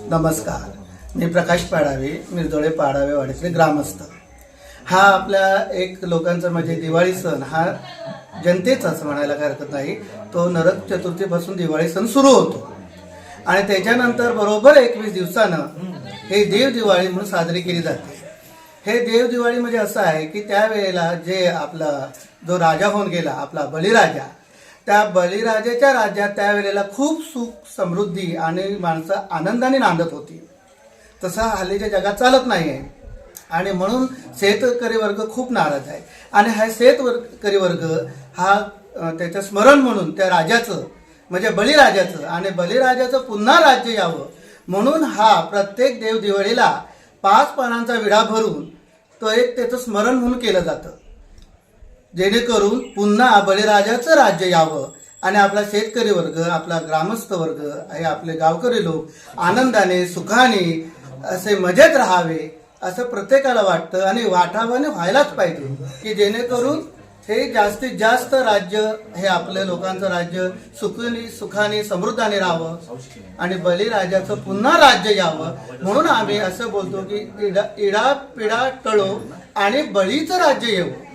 नमस्कार, मी प्रकाश पाडावे, मिरजोळे पाडावे वाडीतले ग्रामस्थ। हा आपल्या एक लोकांचा म्हणजे दिवाळी सण हा जनतेचा असं म्हणायला काही हरकत नाही। तो नरक चतुर्थीपासून दिवाळी सण सुरू होतो आणि त्याच्यानंतर बरोबर 21 दिवसानं हे देव दिवाळी म्हणून साजरी केली जाते। हे देव दिवाळी म्हणजे असं आहे की त्यावेळेला जे आपला जो राजा होऊन गेला आपला बळीराजा, त्या बळीराजाच्या राज्यात त्यावेळेला खूप सुख समृद्धी आणि माणसं आनंदाने नांदत होती। तसा हल्लीच्या जगात चालत नाही आहे आणि म्हणून शेतकरी वर्ग खूप नाराज आहे आणि हा शेतकरी वर्ग हा त्याचं स्मरण म्हणून त्या राजाचं म्हणजे बळीराजाचं आणि बळीराजाचं पुन्हा राज्य यावं म्हणून हा प्रत्येक देव दिवाळीला 5 पानांचा विडा भरून तो एक त्याचं स्मरण म्हणून केलं जातं, जेणेकरून पुन्हा बळीराजाचं राज्य यावं आणि आपला शेतकरी वर्ग, आपला ग्रामस्थ वर्ग हे आपले गावकरी लोक आनंदाने सुखाने असे मजेत राहावे असं प्रत्येकाला वाटतं आणि वाटावाने व्हायलाच पाहिजे की जेणेकरून हे जास्तीत जास्त राज्य हे आपल्या लोकांचं राज्य सुखाने समृद्धाने राहावं आणि बळीराजाचं पुन्हा राज्य यावं म्हणून आम्ही असं बोलतो की इडा पिडा टळो आणि बळीचं राज्य येवो।